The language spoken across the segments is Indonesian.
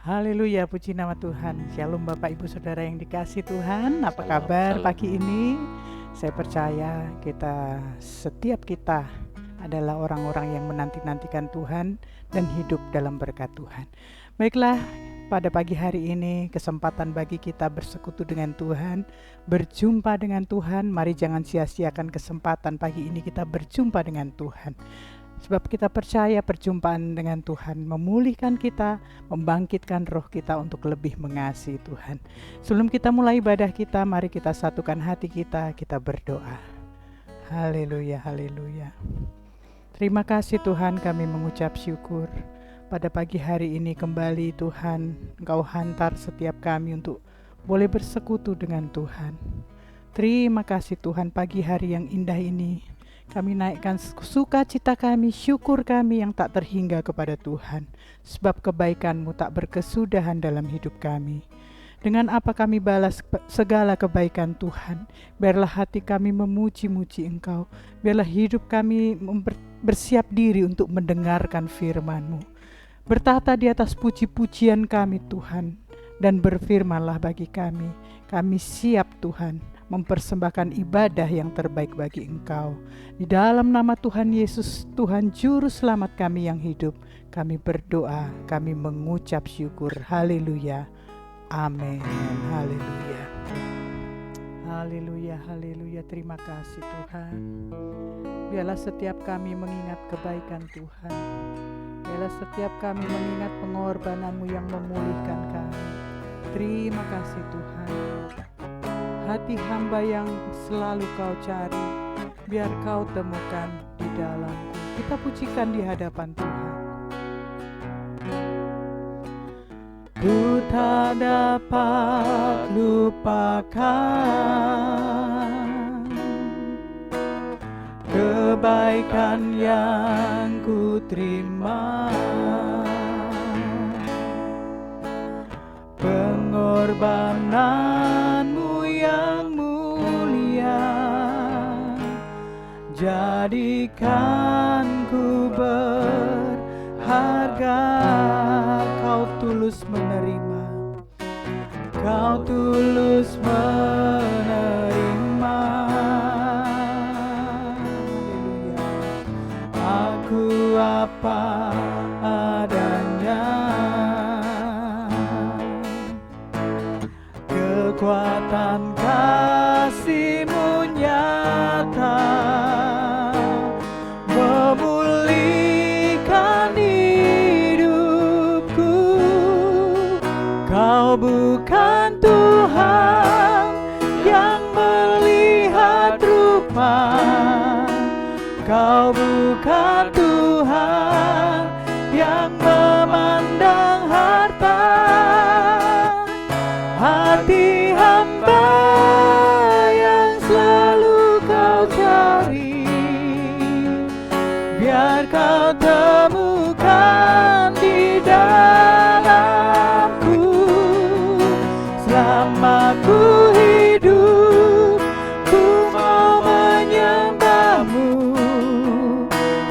Haleluya, puji nama Tuhan. Shalom Bapak Ibu Saudara yang dikasih Tuhan. Apa kabar pagi ini? Saya percaya setiap kita adalah orang-orang yang menanti-nantikan Tuhan dan hidup dalam berkat Tuhan. Baiklah, pada pagi hari ini kesempatan bagi kita bersekutu dengan Tuhan, berjumpa dengan Tuhan. Mari jangan sia-siakan kesempatan pagi ini kita berjumpa dengan Tuhan. Sebab kita percaya perjumpaan dengan Tuhan memulihkan kita, membangkitkan roh kita untuk lebih mengasihi Tuhan. Sebelum kita mulai ibadah kita, mari kita satukan hati kita berdoa. Haleluya, haleluya. Terima kasih Tuhan, kami mengucap syukur. Pada pagi hari ini kembali Tuhan, Engkau hantar setiap kami untuk boleh bersekutu dengan Tuhan. Terima kasih Tuhan, pagi hari yang indah ini kami naikkan sukacita kami, syukur kami yang tak terhingga kepada Tuhan. Sebab kebaikan-Mu tak berkesudahan dalam hidup kami. Dengan apa kami balas segala kebaikan Tuhan? Biarlah hati kami memuji-muji Engkau. Biarlah hidup kami bersiap diri untuk mendengarkan firman-Mu. Bertahta di atas puji-pujian kami Tuhan. Dan berfirmanlah bagi kami. Kami siap Tuhan mempersembahkan ibadah yang terbaik bagi Engkau. Di dalam nama Tuhan Yesus, Tuhan Juru Selamat kami yang hidup, kami berdoa, kami mengucap syukur. Haleluya. Amin. Haleluya. Haleluya, haleluya. Terima kasih Tuhan. Biarlah setiap kami mengingat kebaikan Tuhan. Biarlah setiap kami mengingat pengorbanan-Mu yang memulihkan kami. Terima kasih Tuhan. Hati hamba yang selalu Kau cari, biar Kau temukan di dalamku. Kita pujikan di hadapan Tuhan. Ku tak dapat lupakan kebaikan yang ku terima, pengorbanan-Mu yang mulia, jadikan ku berharga. Kau tulus menerima, Kau tulus menerima. Haleluya. Aku apa adanya, kekuatan kasih-Mu nyata, memulihkan hidupku. Kau bukan Tuhan yang melihat rupa, Kau bukan Tuhan yang memandang harta. Hati hamba yang selalu Kau cari, biar Kau temukan di dalamku. Selama ku hidup, ku mau menyembah-Mu,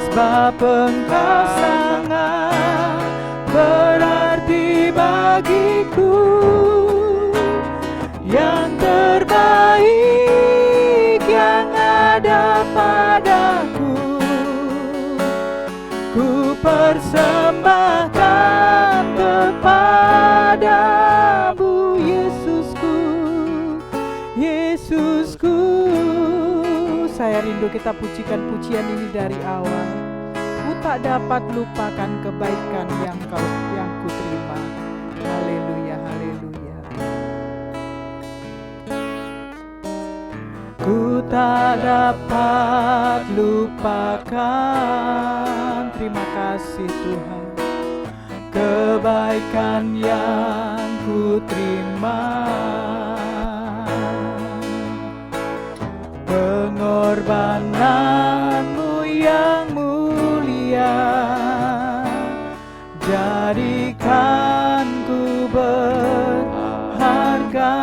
sebab Engkau sangat berarti bagiku. Yang terbaik yang ada padaku, ku persembahkan kepadamu, Yesusku, Yesusku. Saya rindu kita pujikan pujian ini dari awal. Ku tak dapat lupakan kebaikan yang ku terima. Haleluya, haleluya. Ku tak dapat lupakan, terima kasih Tuhan, kebaikan yang ku terima, pengorbanan-Mu yang mulia, jadikan ku berharga.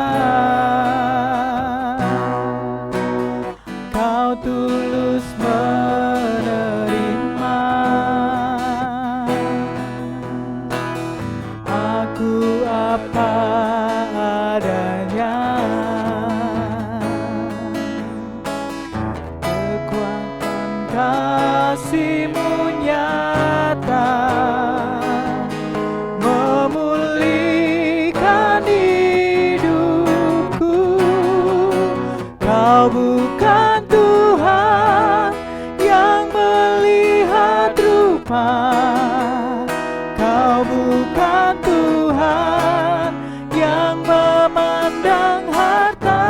Kau tulus menerima, Aku apa adanya, kekuatan kasih-Mu nyata memulihkan hidupku. Kau bukan Tuhan yang melihat rupa, Kau bukan Tuhan yang memandang harta.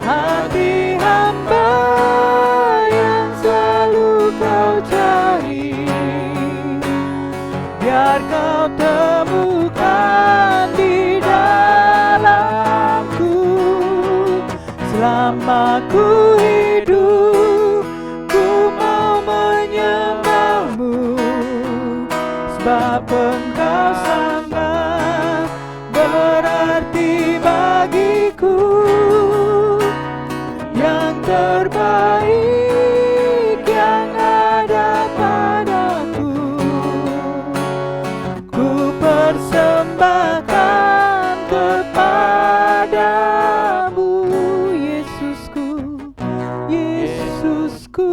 Hati hamba yang selalu Kau cari, biar Kau temukan di dalamku. Selama ku hidup, ku mau menyembah-Mu, sebab Engkau sangat berarti bagiku. Yang terbaik yang ada padaku, ku persembahkan kepadamu. Yesusku, Yesusku.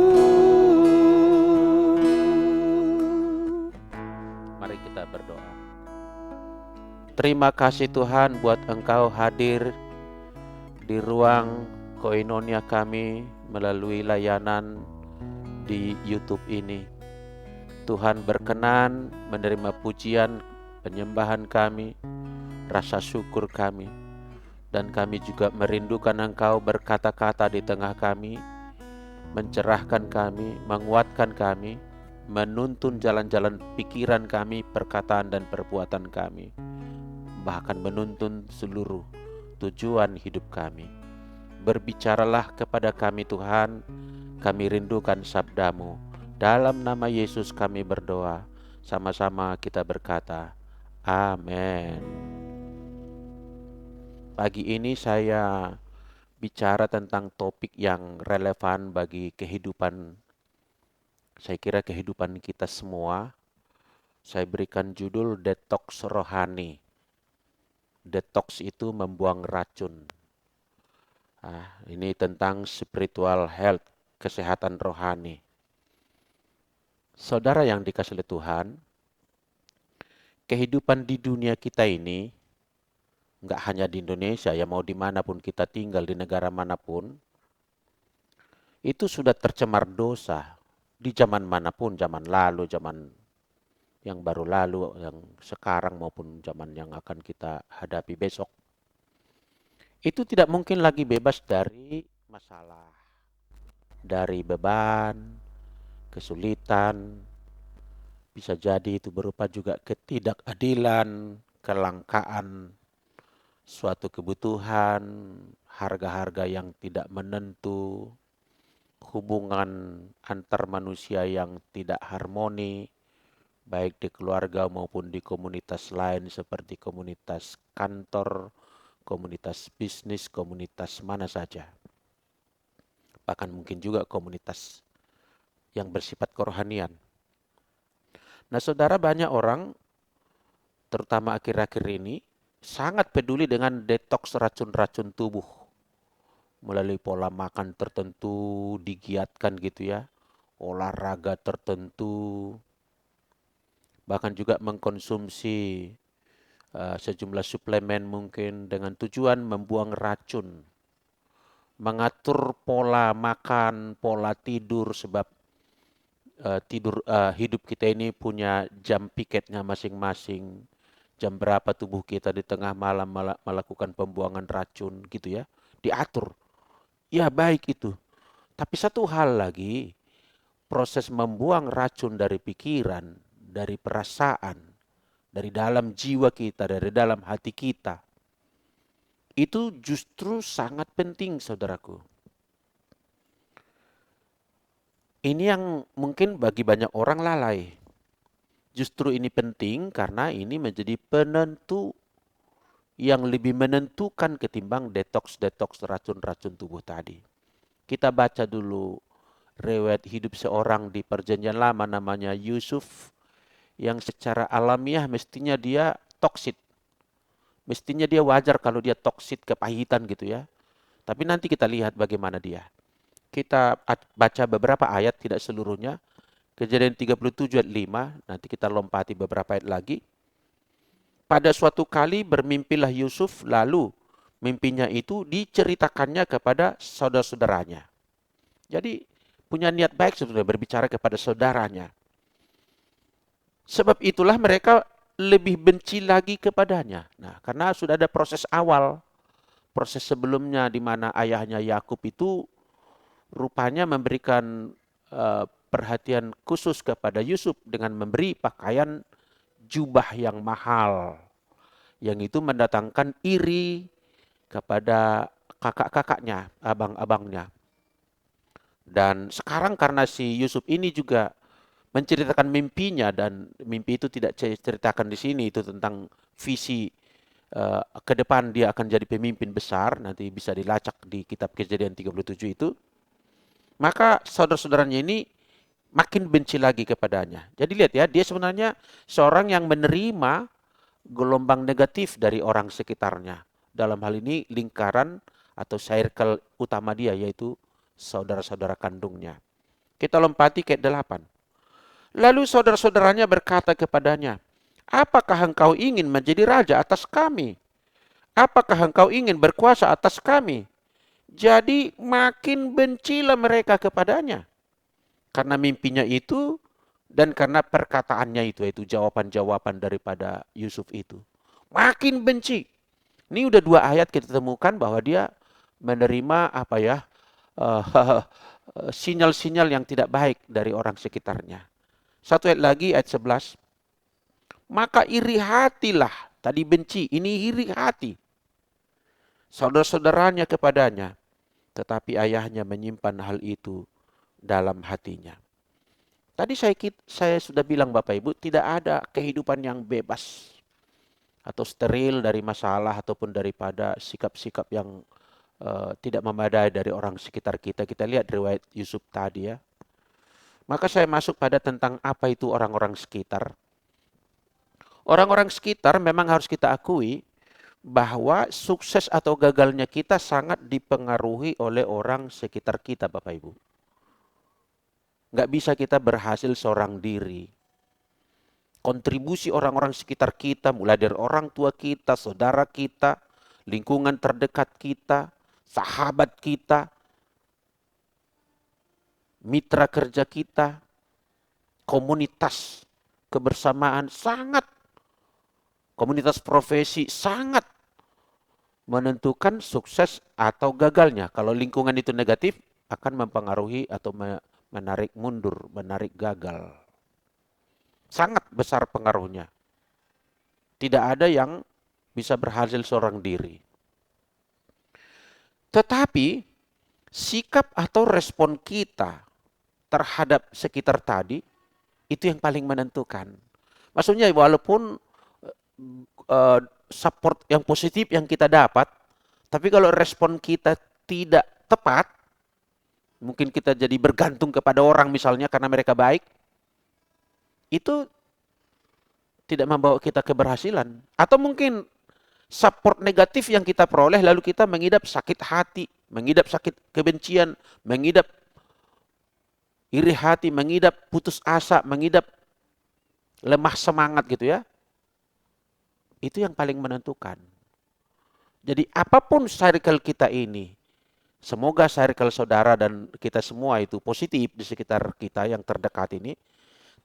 Mari kita berdoa. Terima kasih Tuhan buat Engkau hadir di ruang koinonia kami melalui layanan di YouTube ini. Tuhan berkenan menerima pujian, penyembahan kami, rasa syukur kami. Dan kami juga merindukan Engkau berkata-kata di tengah kami, mencerahkan kami, menguatkan kami, menuntun jalan-jalan pikiran kami, perkataan dan perbuatan kami, bahkan menuntun seluruh tujuan hidup kami. Berbicaralah kepada kami Tuhan, kami rindukan sabda-Mu. Dalam nama Yesus kami berdoa, sama-sama kita berkata, amin. Pagi ini saya bicara tentang topik yang relevan bagi kehidupan, saya kira kehidupan kita semua. Saya berikan judul detox rohani. Detox itu membuang racun. Ini tentang spiritual health, kesehatan rohani. Saudara yang dikasihi oleh Tuhan, kehidupan di dunia kita ini, nggak hanya di Indonesia, ya mau dimanapun kita tinggal, di negara manapun, itu sudah tercemar dosa. Di zaman manapun, zaman lalu, zaman yang baru lalu, yang sekarang maupun zaman yang akan kita hadapi besok. Itu tidak mungkin lagi bebas dari masalah, dari beban, kesulitan. Bisa jadi itu berupa juga ketidakadilan, kelangkaan suatu kebutuhan, harga-harga yang tidak menentu, hubungan antar manusia yang tidak harmoni, baik di keluarga maupun di komunitas lain seperti komunitas kantor, komunitas bisnis, komunitas mana saja. Bahkan mungkin juga komunitas yang bersifat kerohanian. Nah, saudara, banyak orang, terutama akhir-akhir ini, sangat peduli dengan detox racun-racun tubuh. Melalui pola makan tertentu, digiatkan gitu ya, olahraga tertentu, bahkan juga mengkonsumsi sejumlah suplemen mungkin dengan tujuan membuang racun, mengatur pola makan, pola tidur, sebab hidup kita ini punya jam piketnya masing-masing. Jam berapa tubuh kita di tengah malam melakukan pembuangan racun gitu ya, diatur. Ya baik itu. Tapi satu hal lagi, proses membuang racun dari pikiran, dari perasaan, dari dalam jiwa kita, dari dalam hati kita, itu justru sangat penting, saudaraku. Ini yang mungkin bagi banyak orang lalai. Justru ini penting karena ini menjadi penentu yang lebih menentukan ketimbang detox racun-racun tubuh tadi. Kita baca dulu riwayat hidup seorang di Perjanjian Lama namanya Yusuf yang secara alamiah mestinya dia toksit. Mestinya dia wajar kalau dia toksit, kepahitan gitu ya. Tapi nanti kita lihat bagaimana dia. Kita baca beberapa ayat, tidak seluruhnya. Kejadian 37 ayat 5, nanti kita lompati beberapa ayat lagi. Pada suatu kali bermimpilah Yusuf, lalu mimpinya itu diceritakannya kepada saudara-saudaranya. Jadi punya niat baik sebetulnya berbicara kepada saudaranya. Sebab itulah mereka lebih benci lagi kepadanya. Nah, karena sudah ada proses awal, proses sebelumnya di mana ayahnya Yakub itu rupanya memberikan perhatian khusus kepada Yusuf dengan memberi pakaian jubah yang mahal. Yang itu mendatangkan iri kepada kakak-kakaknya, abang-abangnya. Dan sekarang karena si Yusuf ini juga menceritakan mimpinya, dan mimpi itu tidak ceritakan di sini, itu tentang visi ke depan dia akan jadi pemimpin besar, nanti bisa dilacak di kitab Kejadian 37 itu. Maka saudara-saudaranya ini makin benci lagi kepadanya. Jadi lihat ya, dia sebenarnya seorang yang menerima gelombang negatif dari orang sekitarnya. Dalam hal ini lingkaran atau circle utama dia, yaitu saudara-saudara kandungnya. Kita lompati ke 8. Lalu saudara-saudaranya berkata kepadanya, apakah engkau ingin menjadi raja atas kami? Apakah engkau ingin berkuasa atas kami? Jadi makin bencilah mereka kepadanya. Karena mimpinya itu dan karena perkataannya itu, yaitu jawaban-jawaban daripada Yusuf itu. Makin benci. Ini udah 2 ayat kita temukan bahwa dia menerima sinyal-sinyal yang tidak baik dari orang sekitarnya. 1 ayat lagi, ayat 11. Maka iri hatilah, tadi benci, ini iri hati saudara-saudaranya kepadanya. Tetapi ayahnya menyimpan hal itu dalam hatinya. Tadi saya sudah bilang Bapak Ibu, tidak ada kehidupan yang bebas atau steril dari masalah ataupun daripada sikap-sikap yang tidak memadai dari orang sekitar kita. Kita lihat riwayat Yusuf tadi ya. Maka saya masuk pada tentang apa itu orang-orang sekitar. Orang-orang sekitar memang harus kita akui bahwa sukses atau gagalnya kita sangat dipengaruhi oleh orang sekitar kita, Bapak Ibu. Nggak bisa kita berhasil seorang diri. Kontribusi orang-orang sekitar kita, mulai dari orang tua kita, saudara kita, lingkungan terdekat kita, sahabat kita, mitra kerja kita, komunitas kebersamaan sangat, komunitas profesi sangat menentukan sukses atau gagalnya. Kalau lingkungan itu negatif, akan mempengaruhi atau menarik mundur, menarik gagal. Sangat besar pengaruhnya. Tidak ada yang bisa berhasil seorang diri. Tetapi sikap atau respon kita terhadap sekitar tadi, itu yang paling menentukan. Maksudnya walaupun support yang positif yang kita dapat, tapi kalau respon kita tidak tepat, mungkin kita jadi bergantung kepada orang misalnya karena mereka baik, itu tidak membawa kita keberhasilan. Atau mungkin support negatif yang kita peroleh lalu kita mengidap sakit hati, mengidap sakit kebencian, mengidap iri hati, mengidap putus asa, mengidap lemah semangat gitu ya. Itu yang paling menentukan. Jadi apapun circle kita ini, semoga circle saudara dan kita semua itu positif di sekitar kita yang terdekat ini.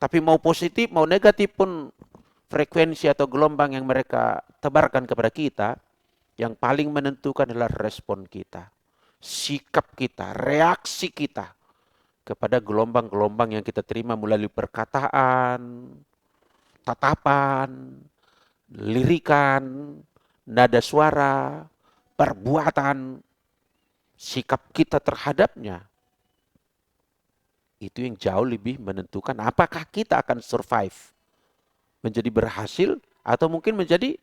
Tapi mau positif, mau negatif pun frekuensi atau gelombang yang mereka tebarkan kepada kita, yang paling menentukan adalah respon kita. Sikap kita, reaksi kita kepada gelombang-gelombang yang kita terima melalui perkataan, tatapan, lirikan, nada suara, perbuatan, sikap kita terhadapnya. Itu yang jauh lebih menentukan apakah kita akan survive, menjadi berhasil, atau mungkin menjadi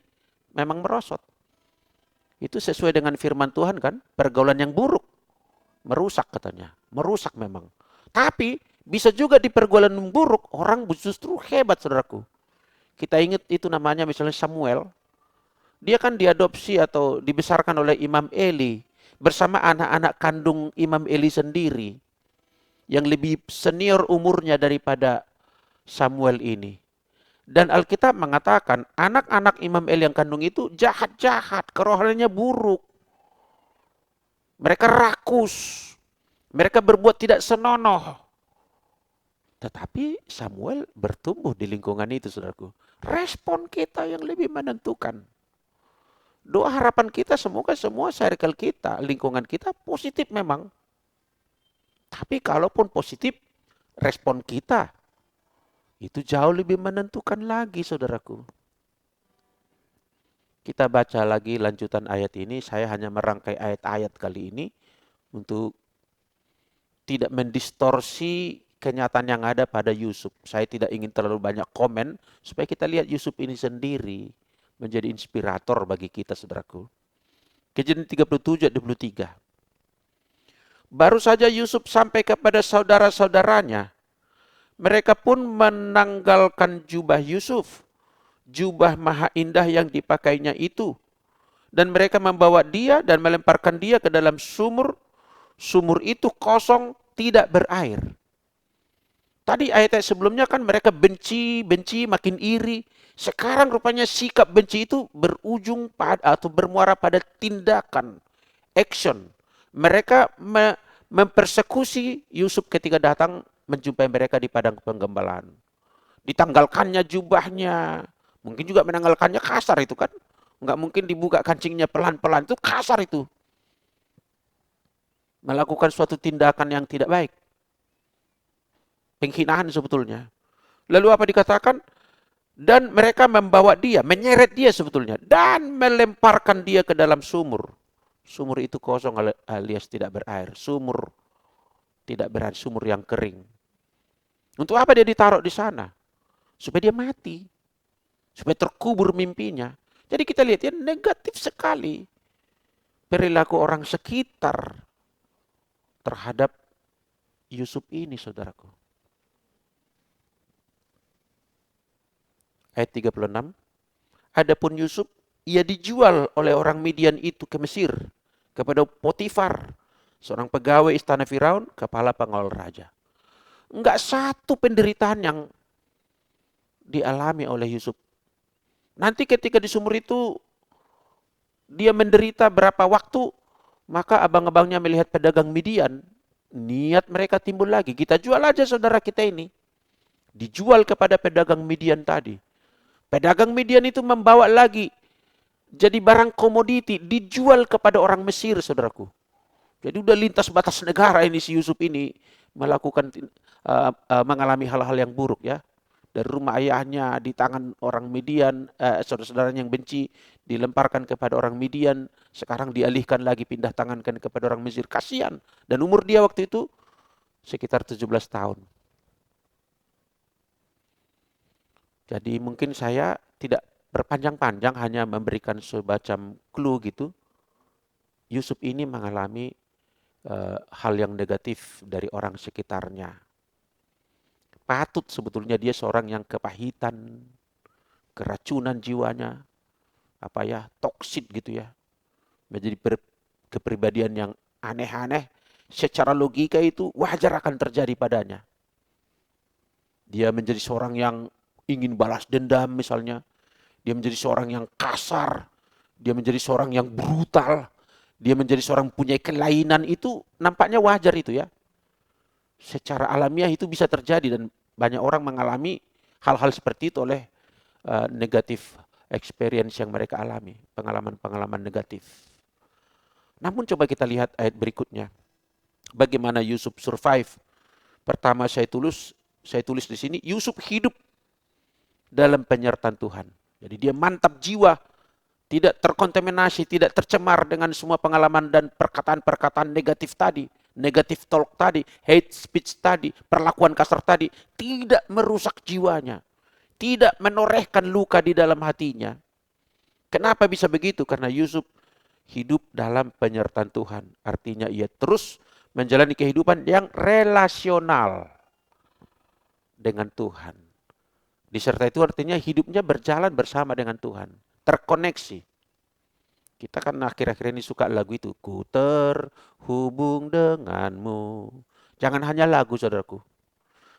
memang merosot. Itu sesuai dengan firman Tuhan kan, pergaulan yang buruk merusak katanya, merusak memang. Tapi bisa juga di pergaulan yang buruk orang justru hebat saudaraku. Kita ingat itu namanya misalnya Samuel. Dia kan diadopsi atau dibesarkan oleh Imam Eli bersama anak-anak kandung Imam Eli sendiri yang lebih senior umurnya daripada Samuel ini. Dan Alkitab mengatakan anak-anak Imam Eli yang kandung itu jahat-jahat, kerohaniannya buruk. Mereka rakus, mereka berbuat tidak senonoh. Tetapi Samuel bertumbuh di lingkungan itu, saudaraku. Respon kita yang lebih menentukan. Doa harapan kita semoga semua circle kita, lingkungan kita positif memang. Tapi kalaupun positif, respon kita itu jauh lebih menentukan lagi, saudaraku. Kita baca lagi lanjutan ayat ini. Saya hanya merangkai ayat-ayat kali ini untuk tidak mendistorsi kenyataan yang ada pada Yusuf. Saya tidak ingin terlalu banyak komen supaya kita lihat Yusuf ini sendiri menjadi inspirator bagi kita, saudaraku. Kejadian 37 ayat 23. Baru saja Yusuf sampai kepada saudara-saudaranya. Mereka pun menanggalkan jubah Yusuf, jubah maha indah yang dipakainya itu. Dan mereka membawa dia dan melemparkan dia ke dalam sumur. Sumur itu kosong, tidak berair. Tadi ayat-ayat sebelumnya kan mereka benci, makin iri. Sekarang rupanya sikap benci itu berujung pada atau bermuara pada tindakan, action. Mereka mempersekusi Yusuf ketika datang menjumpai mereka di padang penggembalaan. Ditanggalkannya jubahnya, mungkin juga menanggalkannya kasar itu kan. Nggak mungkin dibuka kancingnya pelan-pelan, itu kasar itu. Melakukan suatu tindakan yang tidak baik. Penghinaan sebetulnya. Lalu apa dikatakan? Dan mereka membawa dia, menyeret dia sebetulnya. Dan melemparkan dia ke dalam sumur. Sumur itu kosong alias tidak berair. Sumur tidak berair, sumur yang kering. Untuk apa dia ditaruh di sana? Supaya dia mati. Supaya terkubur mimpinya. Jadi kita lihat ya negatif sekali perilaku orang sekitar terhadap Yusuf ini, saudaraku. Ayat 36. Adapun Yusuf, ia dijual oleh orang Midian itu ke Mesir kepada Potifar, seorang pegawai istana Firaun, kepala pengawal raja. Enggak satu penderitaan yang dialami oleh Yusuf. Nanti ketika di sumur itu dia menderita berapa waktu, maka abang-abangnya melihat pedagang Midian, niat mereka timbul lagi. Kita jual aja saudara kita ini. Dijual kepada pedagang Midian tadi. Pedagang Midian itu membawa lagi jadi barang komoditi, dijual kepada orang Mesir, saudaraku. Jadi udah lintas batas negara ini si Yusuf ini melakukan mengalami hal-hal yang buruk ya. Dari rumah ayahnya di tangan orang Midian, saudara-saudaranya yang benci dilemparkan kepada orang Midian, sekarang dialihkan lagi pindah tangankan kepada orang Mesir. Kasihan. Dan umur dia waktu itu sekitar 17 tahun. Jadi mungkin saya tidak berpanjang-panjang, hanya memberikan semacam clue gitu. Yusuf ini mengalami hal yang negatif dari orang sekitarnya. Patut sebetulnya dia seorang yang kepahitan, keracunan jiwanya, toksik gitu ya. Menjadi kepribadian yang aneh-aneh, secara logika itu wajar akan terjadi padanya. Dia menjadi seorang yang ingin balas dendam misalnya. Dia menjadi seorang yang kasar. Dia menjadi seorang yang brutal. Dia menjadi seorang punya kelainan, itu nampaknya wajar itu ya. Secara alamiah itu bisa terjadi dan banyak orang mengalami hal-hal seperti itu oleh negatif experience yang mereka alami. Pengalaman-pengalaman negatif. Namun coba kita lihat ayat berikutnya. Bagaimana Yusuf survive. Pertama saya tulis di sini, Yusuf hidup dalam penyertaan Tuhan. Jadi dia mantap jiwa, tidak terkontaminasi, tidak tercemar dengan semua pengalaman dan perkataan-perkataan negatif tadi, negatif talk tadi, hate speech tadi, perlakuan kasar tadi, tidak merusak jiwanya, tidak menorehkan luka di dalam hatinya. Kenapa bisa begitu? Karena Yusuf hidup dalam penyertaan Tuhan. Artinya ia terus menjalani kehidupan yang relasional dengan Tuhan. Disertai itu artinya hidupnya berjalan bersama dengan Tuhan. Terkoneksi. Kita kan akhir-akhir ini suka lagu itu. Ku terhubung denganmu. Jangan hanya lagu, saudaraku.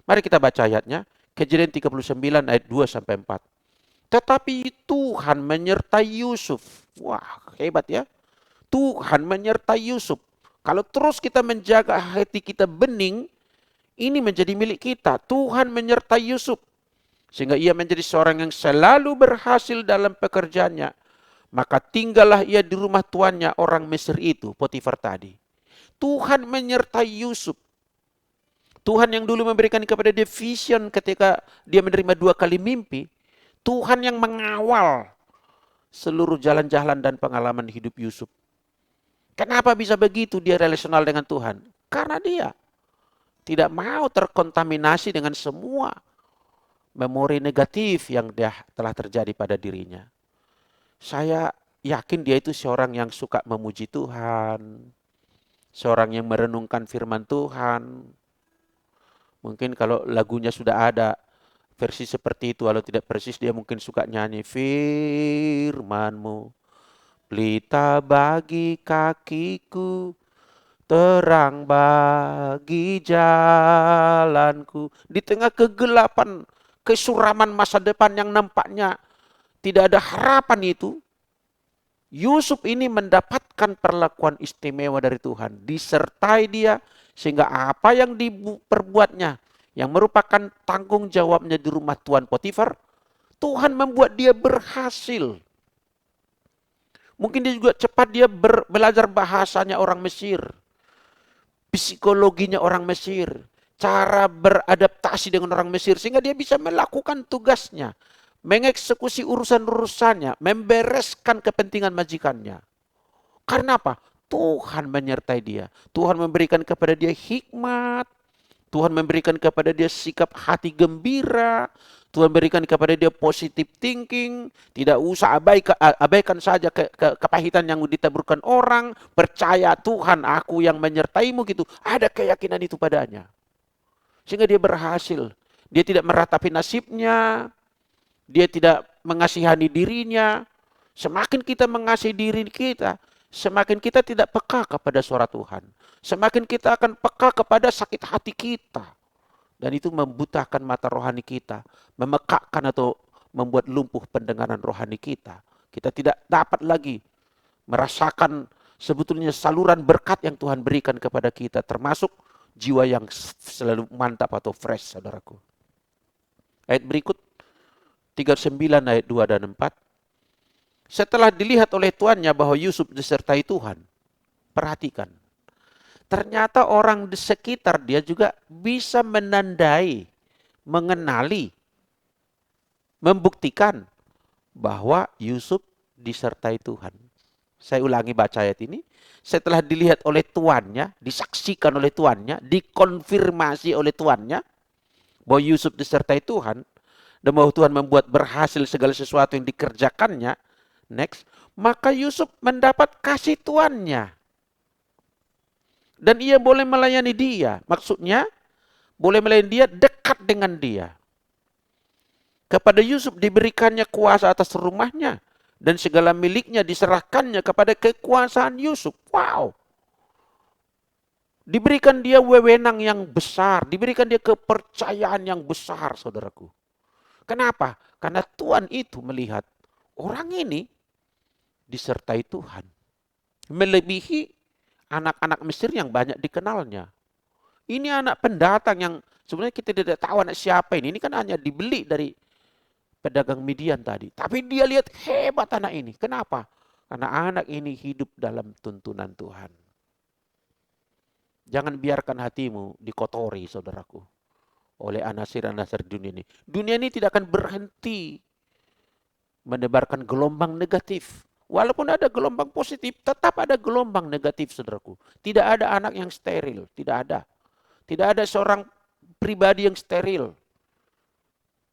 Mari kita baca ayatnya. Kejadian 39 ayat 2 sampai 4. Tetapi Tuhan menyertai Yusuf. Wah, hebat ya. Tuhan menyertai Yusuf. Kalau terus kita menjaga hati kita bening, ini menjadi milik kita. Tuhan menyertai Yusuf. Sehingga ia menjadi seorang yang selalu berhasil dalam pekerjaannya. Maka tinggallah ia di rumah tuannya, orang Mesir itu, Potifar tadi. Tuhan menyertai Yusuf. Tuhan yang dulu memberikan kepada dia vision ketika dia menerima 2 kali mimpi. Tuhan yang mengawal seluruh jalan-jalan dan pengalaman hidup Yusuf. Kenapa bisa begitu dia relasional dengan Tuhan? Karena dia tidak mau terkontaminasi dengan semua memori negatif yang telah terjadi pada dirinya. Saya yakin dia itu seorang yang suka memuji Tuhan, seorang yang merenungkan firman Tuhan. Mungkin kalau lagunya sudah ada versi seperti itu, kalau tidak persis dia mungkin suka nyanyi firman-Mu, pelita bagi kakiku, terang bagi jalanku. Di tengah kegelapan, kesuraman masa depan yang nampaknya tidak ada harapan itu, Yusuf ini mendapatkan perlakuan istimewa dari Tuhan. Disertai dia sehingga apa yang diperbuatnya, yang merupakan tanggung jawabnya di rumah Tuan Potifar, Tuhan membuat dia berhasil. Mungkin dia juga cepat dia belajar bahasanya orang Mesir, psikologinya orang Mesir, cara beradaptasi dengan orang Mesir, sehingga dia bisa melakukan tugasnya, mengeksekusi urusan-urusannya, membereskan kepentingan majikannya. Karena apa? Tuhan menyertai dia. Tuhan memberikan kepada dia hikmat. Tuhan memberikan kepada dia sikap hati gembira. Tuhan berikan kepada dia positive thinking. Tidak usah abaikan saja kepahitan yang ditaburkan orang. Percaya Tuhan, aku yang menyertaimu gitu. Ada keyakinan itu padanya. Sehingga dia berhasil. Dia tidak meratapi nasibnya. Dia tidak mengasihani dirinya. Semakin kita mengasihi diri kita, semakin kita tidak peka kepada suara Tuhan. Semakin kita akan peka kepada sakit hati kita. Dan itu membutakan mata rohani kita. Memekakkan atau membuat lumpuh pendengaran rohani kita. Kita tidak dapat lagi merasakan sebetulnya saluran berkat yang Tuhan berikan kepada kita. Termasuk jiwa yang selalu mantap atau fresh, saudaraku. Ayat berikut. 39 ayat 2 dan 4. Setelah dilihat oleh tuannya bahwa Yusuf disertai Tuhan. Perhatikan. Ternyata orang di sekitar dia juga bisa menandai, mengenali, membuktikan bahwa Yusuf disertai Tuhan. Saya ulangi baca ayat ini. Setelah dilihat oleh tuannya, disaksikan oleh tuannya, dikonfirmasi oleh tuannya bahwa Yusuf disertai Tuhan, dan bahwa Tuhan membuat berhasil segala sesuatu yang dikerjakannya, next, maka Yusuf mendapat kasih tuannya. Dan ia boleh melayani dia. Maksudnya, boleh melayani dia, dekat dengan dia. Kepada Yusuf diberikannya kuasa atas rumahnya. Dan segala miliknya diserahkannya kepada kekuasaan Yusuf. Wow. Diberikan dia wewenang yang besar. Diberikan dia kepercayaan yang besar, saudaraku. Kenapa? Karena Tuhan itu melihat orang ini disertai Tuhan. Melebihi anak-anak Mesir yang banyak dikenalnya. Ini anak pendatang yang sebenarnya kita tidak tahu anak siapa ini. Ini kan hanya dibeli dari pedagang Midian tadi. Tapi dia lihat hebat anak ini. Kenapa? Karena anak ini hidup dalam tuntunan Tuhan. Jangan biarkan hatimu dikotori, saudaraku, oleh anasir-anasir dunia ini. Dunia ini tidak akan berhenti menebarkan gelombang negatif. Walaupun ada gelombang positif, tetap ada gelombang negatif, saudaraku. Tidak ada anak yang steril, tidak ada. Tidak ada seorang pribadi yang steril.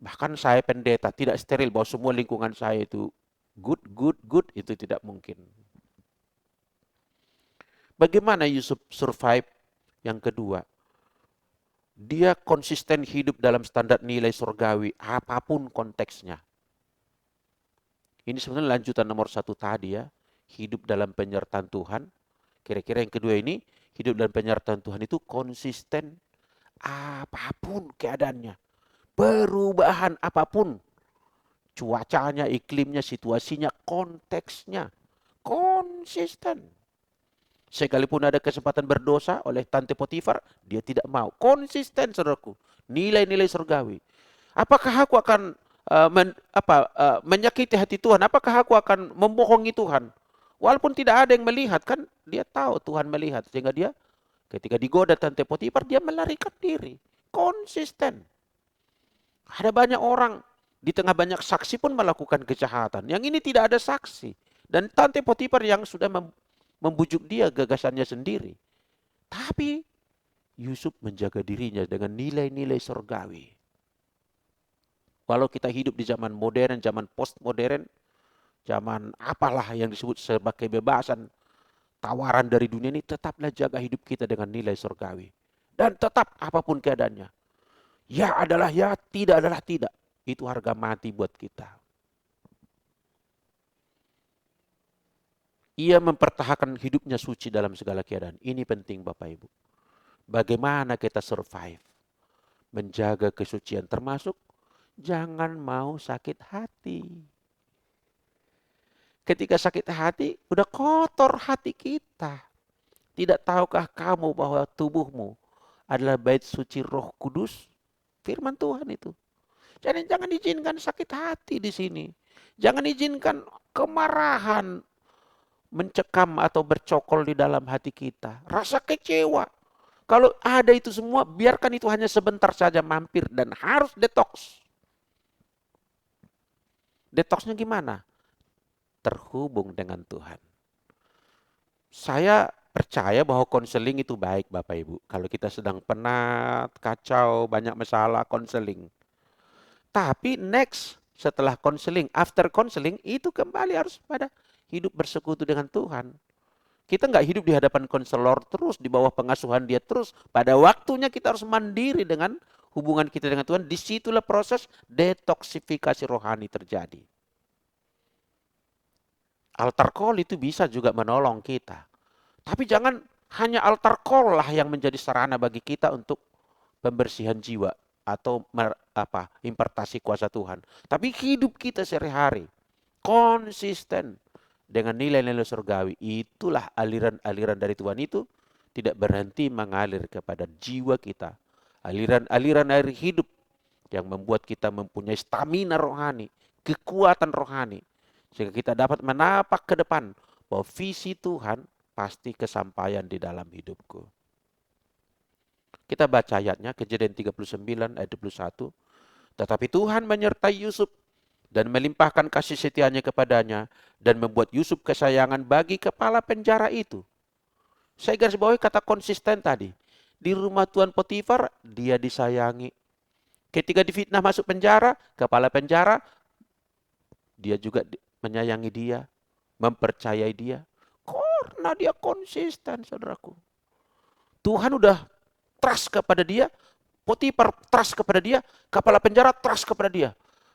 Bahkan saya pendeta, tidak steril bahwa semua lingkungan saya itu good, itu tidak mungkin. Bagaimana Yusuf survive? Yang kedua, Dia konsisten hidup dalam standar nilai surgawi, apapun konteksnya. Ini sebenarnya lanjutan nomor 1 tadi ya. Hidup dalam penyertaan Tuhan. Kira-kira yang kedua ini, hidup dalam penyertaan Tuhan itu konsisten apapun keadaannya. Perubahan apapun. Cuacanya, iklimnya, situasinya, konteksnya. Konsisten. Sekalipun ada kesempatan berdosa oleh Tante Potifar, dia tidak mau. Konsisten, saudaraku. Nilai-nilai surgawi. Apakah aku akan menyakiti hati Tuhan? Apakah aku akan membohongi Tuhan? Walaupun tidak ada yang melihat, kan dia tahu Tuhan melihat. Sehingga dia ketika digoda Tante Potifar, dia melarikan diri. Konsisten. Ada banyak orang, di tengah banyak saksi pun melakukan kejahatan. Yang ini tidak ada saksi. Dan Tante Potifar yang sudah membujuk dia gagasannya sendiri. Tapi Yusuf menjaga dirinya dengan nilai-nilai surgawi. Walau kita hidup di zaman modern, zaman postmodern, zaman apalah yang disebut sebagai kebebasan, tawaran dari dunia ini, tetaplah jaga hidup kita dengan nilai surgawi. Dan tetap apapun keadaannya. Ya adalah ya, tidak adalah tidak. Itu harga mati buat kita. Ia mempertahankan hidupnya suci dalam segala keadaan. Ini penting Bapak Ibu. Bagaimana kita survive? Menjaga kesucian termasuk jangan mau sakit hati. Ketika sakit hati, udah kotor hati kita. Tidak tahukah kamu bahwa tubuhmu adalah bait suci Roh Kudus? Firman Tuhan itu. Jadi jangan izinkan sakit hati di sini. Jangan izinkan kemarahan mencekam atau bercokol di dalam hati kita. Rasa kecewa. Kalau ada itu semua, biarkan itu hanya sebentar saja mampir dan harus detox. Detoxnya gimana? Terhubung dengan Tuhan. Saya percaya bahwa konseling itu baik Bapak Ibu. Kalau kita sedang penat, kacau, banyak masalah, konseling. Tapi next, setelah konseling, after konseling, itu kembali harus pada hidup bersekutu dengan Tuhan. Kita nggak hidup di hadapan konselor terus, di bawah pengasuhan dia terus. Pada waktunya kita harus mandiri dengan hubungan kita dengan Tuhan. Disitulah proses detoksifikasi rohani terjadi. Altar call itu bisa juga menolong kita. Tapi jangan hanya altar call lah yang menjadi sarana bagi kita untuk pembersihan jiwa atau impartasi kuasa Tuhan. Tapi hidup kita sehari-hari konsisten dengan nilai-nilai surgawi. Itulah aliran-aliran dari Tuhan itu tidak berhenti mengalir kepada jiwa kita. Aliran-aliran air hidup yang membuat kita mempunyai stamina rohani, kekuatan rohani. Sehingga kita dapat menapak ke depan bahwa visi Tuhan pasti kesampaian di dalam hidupku. Kita baca ayatnya, Kejadian 39 ayat 21. Tetapi Tuhan menyertai Yusuf dan melimpahkan kasih setianya kepadanya dan membuat Yusuf kesayangan bagi kepala penjara itu. Saya garis bawahi kata konsisten tadi. Di rumah Tuan Potifar, dia disayangi. Ketika difitnah masuk penjara, kepala penjara, dia juga menyayangi dia, mempercayai dia. Karena dia konsisten, saudaraku. Tuhan udah trust kepada dia, Potifar trust kepada dia, kepala penjara trust kepada dia.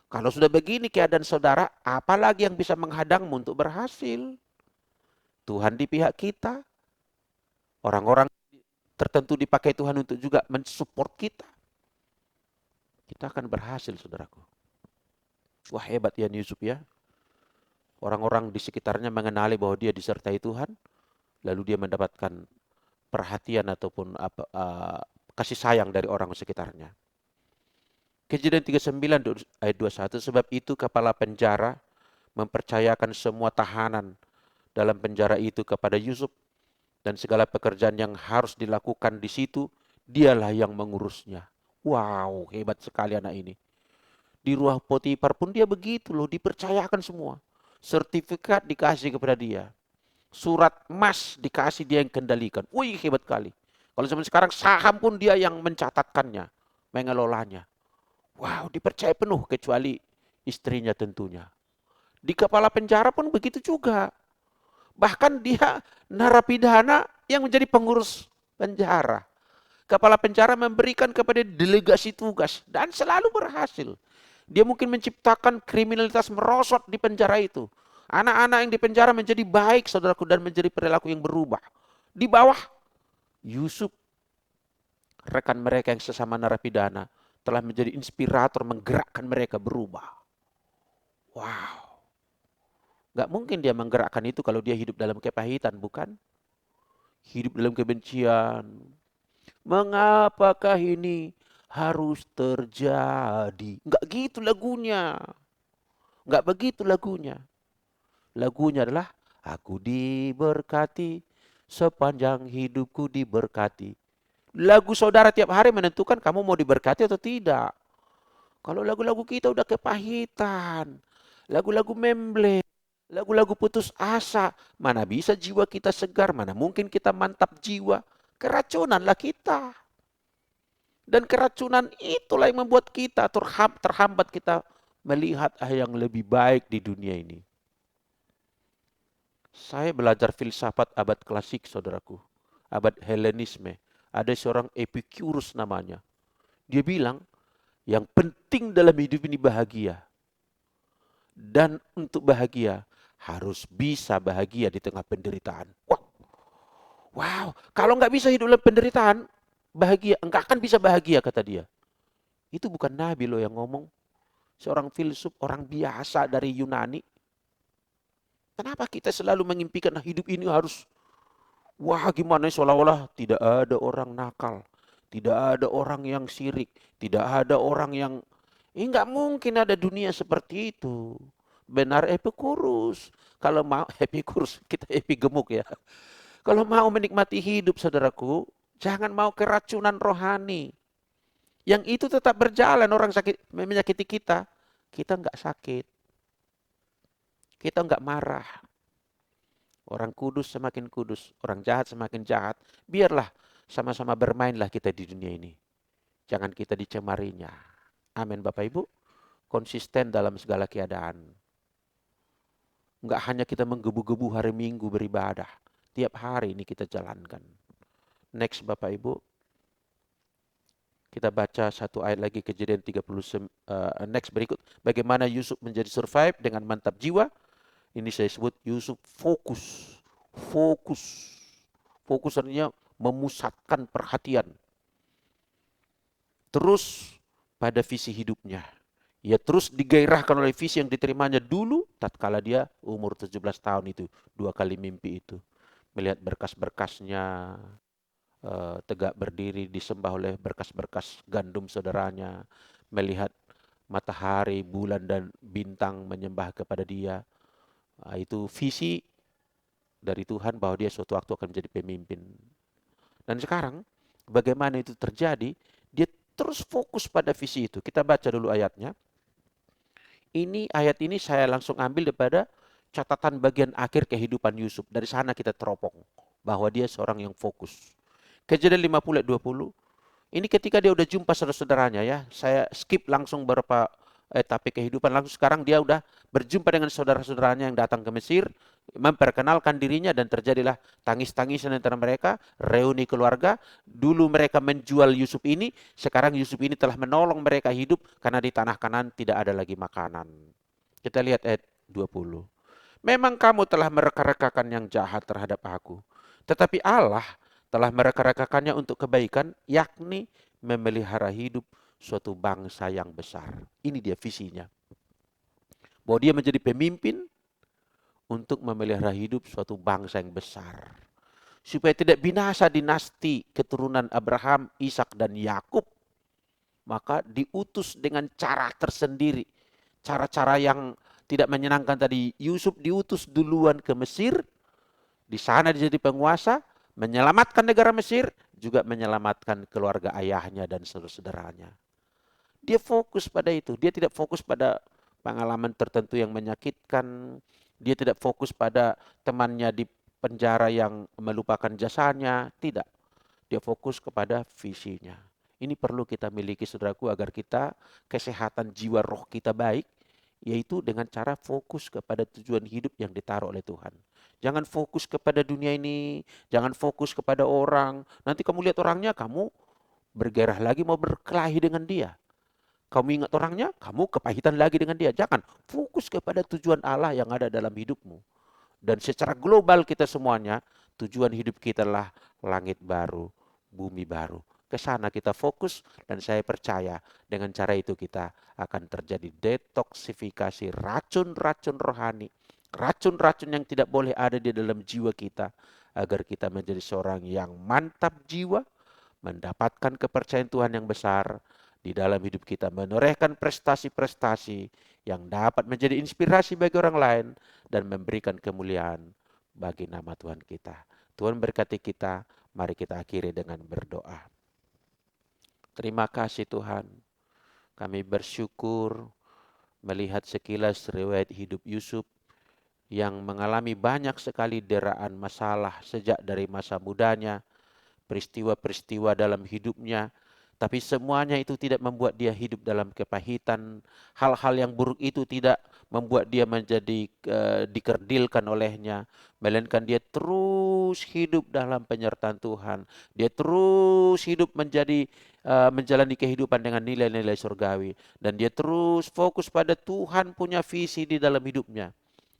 Kalau sudah begini keadaan saudara, apalagi yang bisa menghadangmu untuk berhasil? Tuhan di pihak kita. Orang-orang tertentu dipakai Tuhan untuk juga mensupport kita. Kita akan berhasil, saudaraku. Wah, hebat ya Yusuf ya. Orang-orang di sekitarnya mengenali bahwa dia disertai Tuhan, lalu dia mendapatkan perhatian ataupun kasih sayang dari orang sekitarnya. Kejadian 39 ayat 21, sebab itu kepala penjara mempercayakan semua tahanan dalam penjara itu kepada Yusuf, dan segala pekerjaan yang harus dilakukan di situ, dialah yang mengurusnya. Wow, hebat sekali anak ini. Di rumah Potifar pun dia begitu loh, dipercayakan semua. Sertifikat dikasih kepada dia. Surat emas dikasih dia yang kendalikan. Wih, hebat kali. Kalau zaman sekarang saham pun dia yang mencatatkannya, mengelolanya. Wow, dipercaya penuh kecuali istrinya tentunya. Di kepala penjara pun begitu juga. Bahkan dia narapidana yang menjadi pengurus penjara. Kepala penjara memberikan kepada delegasi tugas dan selalu berhasil. Dia mungkin menciptakan kriminalitas merosot di penjara itu. Anak-anak yang di penjara menjadi baik, saudaraku, dan menjadi perilaku yang berubah. Di bawah Yusuf, rekan mereka yang sesama narapidana, telah menjadi inspirator menggerakkan mereka berubah. Wow. Gak mungkin dia menggerakkan itu kalau dia hidup dalam kepahitan, bukan? Hidup dalam kebencian. Mengapakah ini harus terjadi? Enggak gitu lagunya. Enggak begitu lagunya. Lagunya adalah aku diberkati, sepanjang hidupku diberkati. Lagu saudara tiap hari menentukan kamu mau diberkati atau tidak. Kalau lagu-lagu kita udah kepahitan, lagu-lagu memble, lagu-lagu putus asa, mana bisa jiwa kita segar, mana mungkin kita mantap jiwa. Keracunan lah kita. Dan keracunan itulah yang membuat kita terhambat kita melihat yang lebih baik di dunia ini. Saya belajar filsafat abad klasik, saudaraku. Abad Helenisme. Ada seorang Epicurus namanya. Dia bilang, yang penting dalam hidup ini bahagia. Dan untuk bahagia, harus bisa bahagia di tengah penderitaan. Wow, kalau nggak bisa hidup dalam penderitaan, bahagia, nggak akan bisa bahagia, kata dia. Itu bukan Nabi loh yang ngomong. Seorang filsuf, orang biasa dari Yunani. Kenapa kita selalu mengimpikan hidup ini harus, wah gimana, seolah-olah tidak ada orang nakal. Tidak ada orang yang sirik. Tidak ada orang yang, nggak mungkin ada dunia seperti itu. Benar Epicurus. Kalau mau, Epicurus, kita epigemuk ya. Kalau mau menikmati hidup, saudaraku, jangan mau keracunan rohani. Yang itu tetap berjalan, orang sakit menyakiti kita nggak sakit. Kita nggak marah. Orang kudus semakin kudus, orang jahat semakin jahat. Biarlah sama-sama bermainlah kita di dunia ini. Jangan kita dicemarinya. Amin Bapak Ibu. Konsisten dalam segala keadaan. Nggak hanya kita menggebu-gebu hari Minggu beribadah. Tiap hari ini kita jalankan. Next Bapak Ibu. Kita baca satu ayat lagi, Kejadian 30, next berikut. Bagaimana Yusuf menjadi survive dengan mantap jiwa. Ini saya sebut Yusuf fokus. Fokus. Fokus artinya memusatkan perhatian. Terus pada visi hidupnya. Ia terus digairahkan oleh visi yang diterimanya dulu tatkala dia umur 17 tahun itu. 2 kali mimpi itu. Melihat berkas-berkasnya, tegak berdiri disembah oleh berkas-berkas gandum saudaranya. Melihat matahari, bulan, dan bintang menyembah kepada dia. Itu visi dari Tuhan bahwa dia suatu waktu akan menjadi pemimpin. Dan sekarang bagaimana itu terjadi? Dia terus fokus pada visi itu. Kita baca dulu ayatnya. Ayat ini saya langsung ambil daripada catatan bagian akhir kehidupan Yusuf. Dari sana kita teropong bahwa dia seorang yang fokus. Kejadian 50 ayat 20. Ini ketika dia udah jumpa saudara-saudaranya ya. Saya skip langsung beberapa etape kehidupan. Langsung sekarang dia udah berjumpa dengan saudara-saudaranya yang datang ke Mesir. Memperkenalkan dirinya dan terjadilah tangis-tangisan antara mereka. Reuni keluarga. Dulu mereka menjual Yusuf ini. Sekarang Yusuf ini telah menolong mereka hidup. Karena di tanah Kanaan tidak ada lagi makanan. Kita lihat ayat 20. Memang kamu telah mereka-rekakan yang jahat terhadap aku. Tetapi Allah telah mereka-rekakannya untuk kebaikan, yakni memelihara hidup suatu bangsa yang besar. Ini dia visinya. Bahwa dia menjadi pemimpin untuk memelihara hidup suatu bangsa yang besar. Supaya tidak binasa dinasti keturunan Abraham, Ishak, dan Yakub. Maka diutus dengan cara tersendiri. Cara-cara yang tidak menyenangkan tadi. Yusuf diutus duluan ke Mesir. Di sana dia jadi penguasa. Menyelamatkan negara Mesir, juga menyelamatkan keluarga ayahnya dan saudara-saudaranya. Dia fokus pada itu. Dia tidak fokus pada pengalaman tertentu yang menyakitkan. Dia tidak fokus pada temannya di penjara yang melupakan jasanya. Tidak. Dia fokus kepada visinya. Ini perlu kita miliki, saudaraku, agar kita kesehatan jiwa roh kita baik. Yaitu dengan cara fokus kepada tujuan hidup yang ditaruh oleh Tuhan. Jangan fokus kepada dunia ini, jangan fokus kepada orang. Nanti kamu lihat orangnya, kamu bergairah lagi mau berkelahi dengan dia. Kamu ingat orangnya, kamu kepahitan lagi dengan dia. Jangan, fokus kepada tujuan Allah yang ada dalam hidupmu. Dan secara global kita semuanya, tujuan hidup kita lah langit baru, bumi baru. Ke sana kita fokus dan saya percaya dengan cara itu kita akan terjadi detoksifikasi racun-racun rohani, racun-racun yang tidak boleh ada di dalam jiwa kita, agar kita menjadi seorang yang mantap jiwa, mendapatkan kepercayaan Tuhan yang besar di dalam hidup kita, menorehkan prestasi-prestasi yang dapat menjadi inspirasi bagi orang lain dan memberikan kemuliaan bagi nama Tuhan kita. Tuhan berkati kita, mari kita akhiri dengan berdoa. Terima kasih Tuhan, kami bersyukur melihat sekilas riwayat hidup Yusuf yang mengalami banyak sekali deraan masalah sejak dari masa mudanya, peristiwa-peristiwa dalam hidupnya, tapi semuanya itu tidak membuat dia hidup dalam kepahitan. Hal-hal yang buruk itu tidak membuat dia menjadi dikerdilkan olehnya, melainkan dia terus hidup dalam penyertaan Tuhan. Dia terus hidup menjalani kehidupan dengan nilai-nilai surgawi, dan dia terus fokus pada Tuhan punya visi di dalam hidupnya.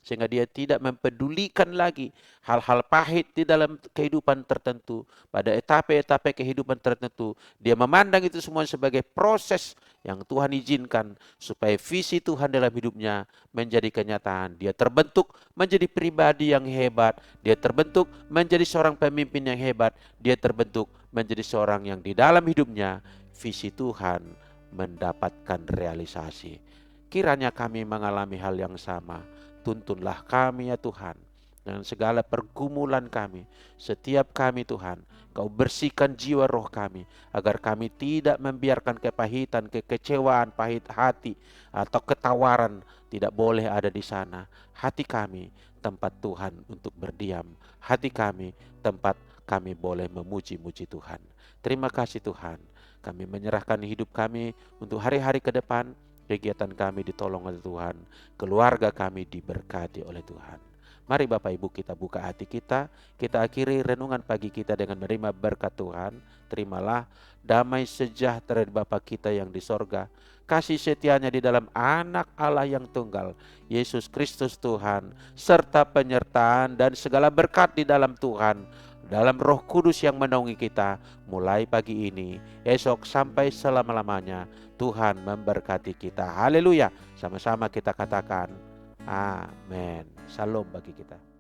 Sehingga dia tidak mempedulikan lagi hal-hal pahit di dalam kehidupan tertentu. Pada etape-etape kehidupan tertentu, dia memandang itu semua sebagai proses yang Tuhan izinkan supaya visi Tuhan dalam hidupnya menjadi kenyataan. Dia terbentuk menjadi pribadi yang hebat. Dia terbentuk menjadi seorang pemimpin yang hebat. Dia terbentuk menjadi seorang yang di dalam hidupnya visi Tuhan mendapatkan realisasi. Kiranya kami mengalami hal yang sama. Tuntunlah kami ya Tuhan, dengan segala pergumulan kami. Setiap kami Tuhan, Kau bersihkan jiwa roh kami, agar kami tidak membiarkan kepahitan, kekecewaan, pahit hati, atau ketawaran tidak boleh ada di sana. Hati kami tempat Tuhan untuk berdiam. Hati kami tempat kami boleh memuji-muji Tuhan. Terima kasih Tuhan, kami menyerahkan hidup kami untuk hari-hari ke depan. Kegiatan kami ditolong oleh Tuhan, keluarga kami diberkati oleh Tuhan. Mari Bapak Ibu kita buka hati kita akhiri renungan pagi kita dengan menerima berkat Tuhan. Terimalah damai sejahtera dari Bapa kita yang di sorga, kasih setianya di dalam Anak Allah yang tunggal, Yesus Kristus Tuhan, serta penyertaan dan segala berkat di dalam Tuhan, dalam Roh Kudus yang menaungi kita, mulai pagi ini, esok sampai selama-lamanya. Tuhan memberkati kita. Haleluya. Sama-sama kita katakan amin. Shalom bagi kita.